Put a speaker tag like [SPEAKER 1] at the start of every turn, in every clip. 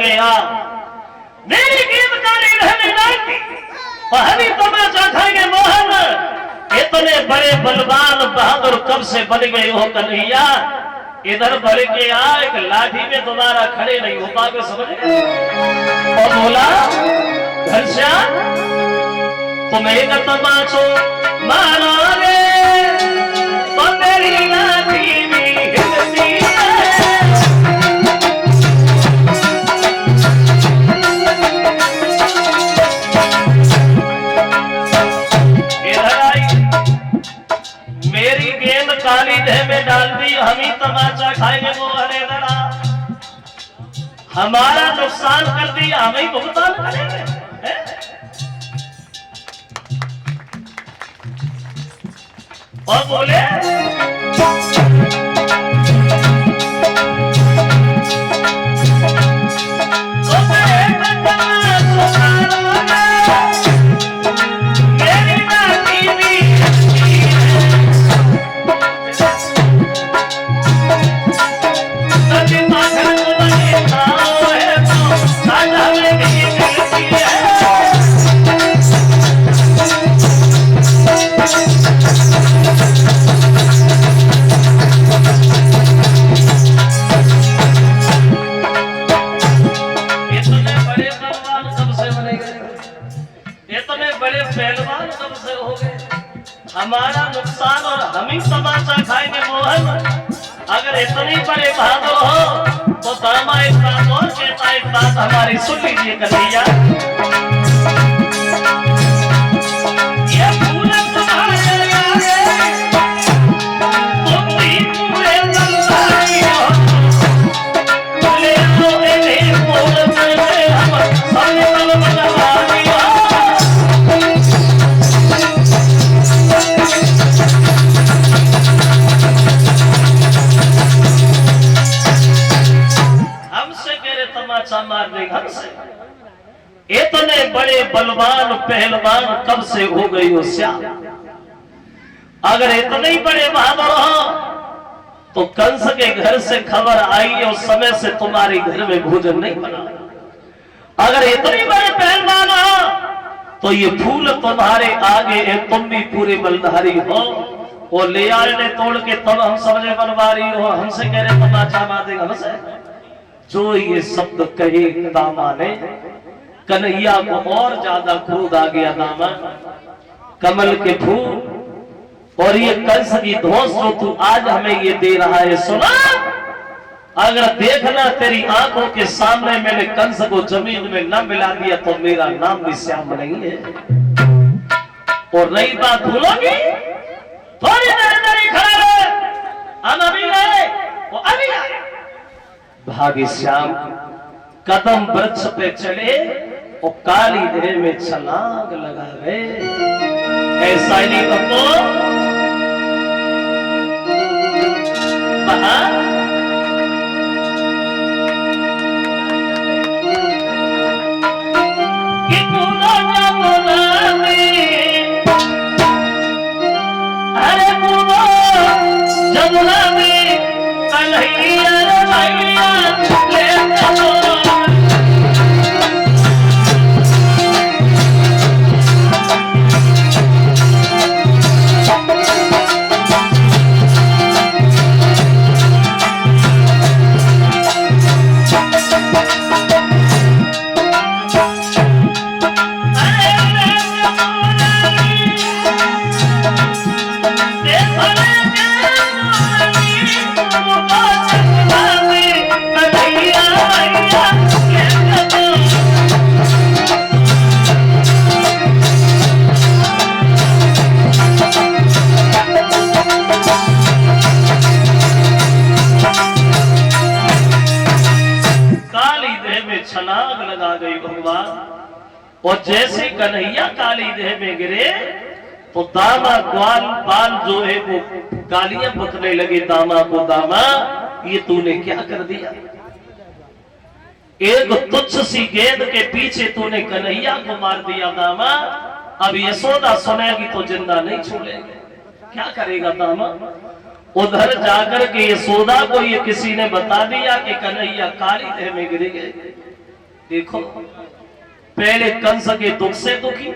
[SPEAKER 1] गया मेरी गेंद काली रहने लागी और हरी तमाचा खाएंगे मोहन। इतने बड़े बलवान बहादुर कब से बन गए हो कन्हैया? इधर बढ़ के आ, एक लाठी में तुम्हारा खड़े नहीं हो पाओगे, समझ गए? और बोला घनश्याम तुम एक तमाचो मारो रे तो मेरी लाठी भी हिलती मेरी गेंद काली देह में डाल दी, हम ही तमाचा खाएंगे वो हरे लड़ा, हमारा नुकसान कर दिया, हम ही भुगतान करेंगे। और बोले हमारा नुकसान और हम ही तमाचा खाएंगे मोहन। अगर इतनी बड़े बहादुर हो तो दामा एक बात और कहता, एक बात हमारी सुन लीजिए कन्हैया। ये फूल तुम्हारे आगे तुम भी पूरे बलवानी हो, ले लो इन्हीं फूल में हम सब बलवानी हो। तमाचा मार देगा हमसे। इतने बड़े बलवान पहलवान कब से हो गई हो श्याम? अगर इतने बड़े बहादुर हो तो कंस के घर से खबर आई और समय से तुम्हारे घर में भोजन नहीं बना। अगर इतने बड़े पहलवान हो तो ये फूल तुम्हारे आगे है, तुम भी पूरे बलधारी हो। और ले आए ने तोड़ के तब हम समझे बनवारी हो, हमसे कह रहे तमाचा मार देगा हमसे। जो ये शब्द कहे दामा ने, कन्हैया को और ज्यादा क्रोध आ गया। दामा कमल के फूल और ये कंस की धौंस जो तू आज हमें ये दे रहा है, सुना? अगर देखना तेरी आंखों के सामने मैंने कंस को जमीन में न मिला दिया तो मेरा नाम भी श्याम नहीं है। और रही बात भूलोगी, थोड़ी देर नहीं खड़ा रहे, हम अभी आए वो अभी आए। भाग्य श्याम कदम वृक्ष पे चले और काली देह में छलांग लगा गए। ऐसा ही बको अरे बोलो जमुना में कन्हैया छलांग लगा गई भगवान। और जैसे कन्हैया काली देह में गिरे तो दामा ग्वाल बाल जो है वो गालियां बकने लगे दामा को। दामा ये तूने क्या कर दिया? एक तुच्छ सी गेंद के पीछे तूने कन्हैया को मार दिया दामा। अब यशोदा सुनेगी तो जिंदा नहीं छोड़ेगी, क्या करेगा दामा? उधर जाकर के यशोदा को ये किसी ने बता दिया कि कन्हैया काली देह में गिर गए। देखो पहले कंस के दुख से दुखी,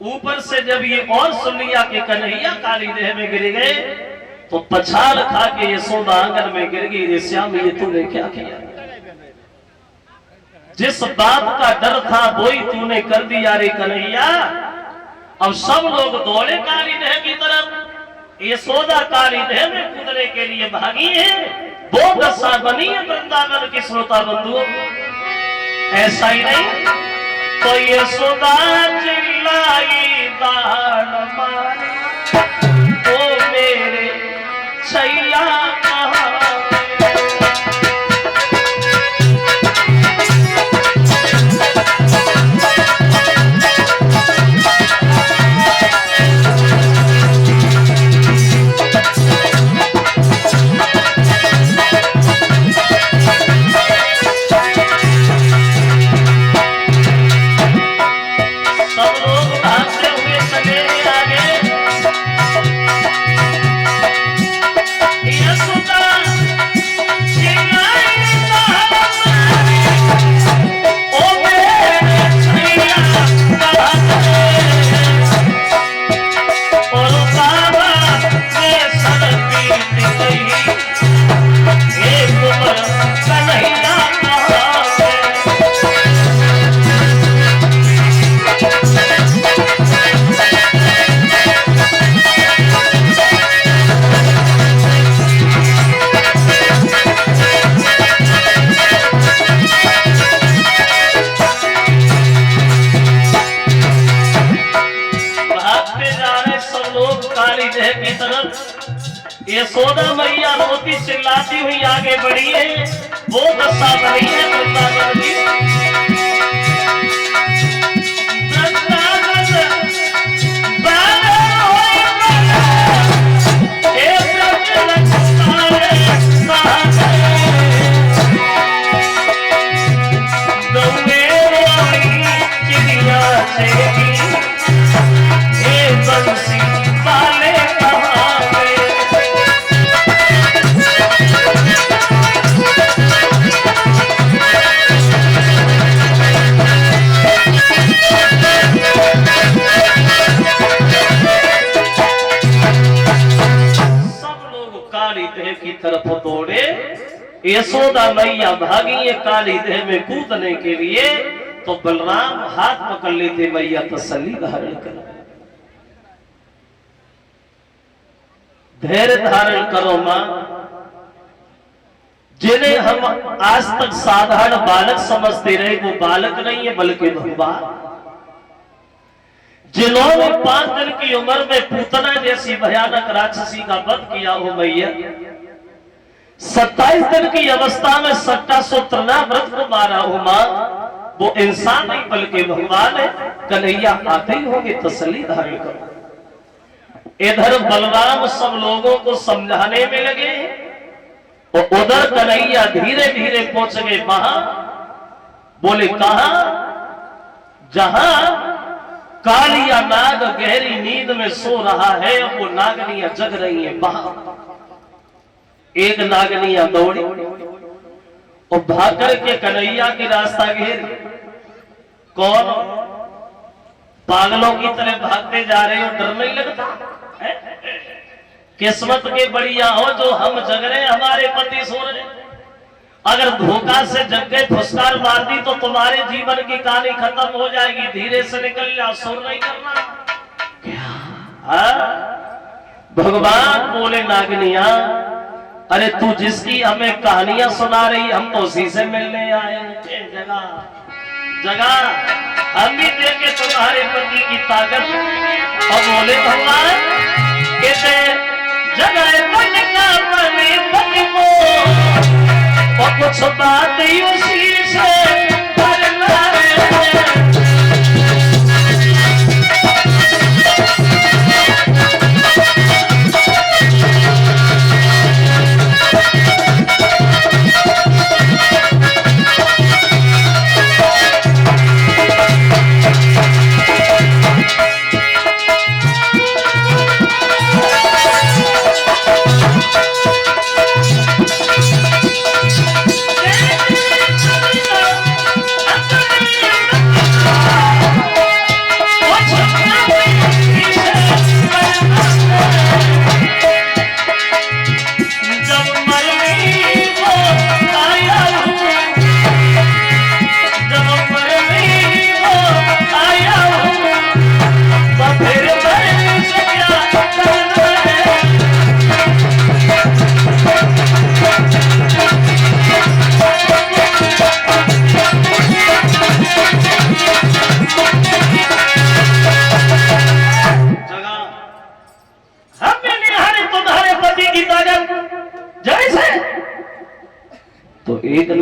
[SPEAKER 1] ऊपर से जब ये और सुन लिया कि कन्हैया काली देह में गिर गए तो पछाड़ खा के यशोदा आंगन में गिर गई। रे श्याम ये तूने क्या किया? जिस बात का डर था वही तूने कर दिया रे कन्हैया। अब सब लोग दौड़े काली देह की तरफ, यशोदा काली देह में कूदने के लिए भागी है। वो दशा बनी है वृंदावन की श्रोता बंधुओं। ऐसा ही नहीं तो यशोदा चिल्लाई दान मारी, ओ मेरे छैया कहाँ? यशोदा मैया रोती चिल्लाती हुई आगे बढ़ी है। वो दशा बनी है वृंदावन की। की तरफ दौड़े। यशोदा मैया भागी है काली देह में कूदने के लिए तो बलराम हाथ पकड़ लेते, मैया तसल्ली धारण करो, धैर्य धारण करो मां। जिन्हें हम आज तक साधारण बालक समझते रहे वो बालक नहीं है बल्कि भगवान। जिन्होंने 5 दिन की उम्र में पूतना जैसी भयानक राक्षसी का वध किया हो मैया, 27 दिन की अवस्था में सट्टा सूत्रना व्रत को मारा हो मां, वो इंसान नहीं बल्कि भगवान है। कन्हैया आते ही होंगे, तसल्ली धारण करो। इधर बलराम सब लोगों को समझाने में लगे और उधर कन्हैया धीरे धीरे पहुंच गए वहां। बोले कहा? जहां कालिया नाग गहरी नींद में सो रहा है, वो नागनियां जग रही है वहां। एक नागनियां दौड़ी और भाग करके कन्हैया की रास्ता घेर। कौन? पागलों की तरह भागते जा रहे हो, डर नहीं लगता? किस्मत के बढ़िया हो जो हम जग रहे, हमारे पति सो रहे। अगर धोखा से जग गए, फुसकार मार दी तो तुम्हारे जीवन की कहानी खत्म हो जाएगी। धीरे से निकल जाओ, शोर नहीं करना। क्या? भगवान बोले नागनिया, अरे तू जिसकी हमें कहानियां सुना रही, हम तो उसी से मिलने आए। जगह जगह हम भी देखे तुम्हारे पति की ताकत। और बोले भगवान कहते जगह मन का मने पति को, और कुछ बात ही उसी से करना है।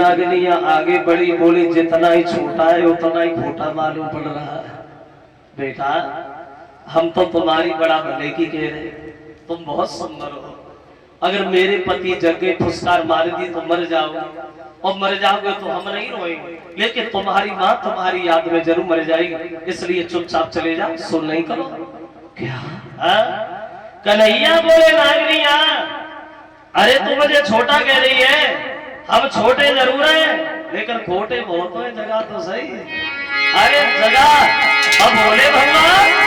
[SPEAKER 1] नागनिया आगे बढ़ी, बोली जितना ही छोटा है उतना ही खोटा मालूम पड़ रहा है। बेटा हम तो तुम्हारी बड़ा भले की कह रहे, तुम बहुत सुंदर हो। अगर मेरे पति जगह फुसकार मार दी तो मर जाओगे, और मर जाओगे तो हम नहीं रोएंगे, लेकिन तुम्हारी माँ तुम्हारी याद में जरूर मर जाएगी, इसलिए चुपचाप चले जाओ, सुन नहीं करो। क्या कन्हैया बोले नागनिया, अरे तू मुझे छोटा कह रही है, हम छोटे जरूर हैं लेकिन खोटे बहुत है, जगह तो सही है। अरे जगह अब बोले भगवान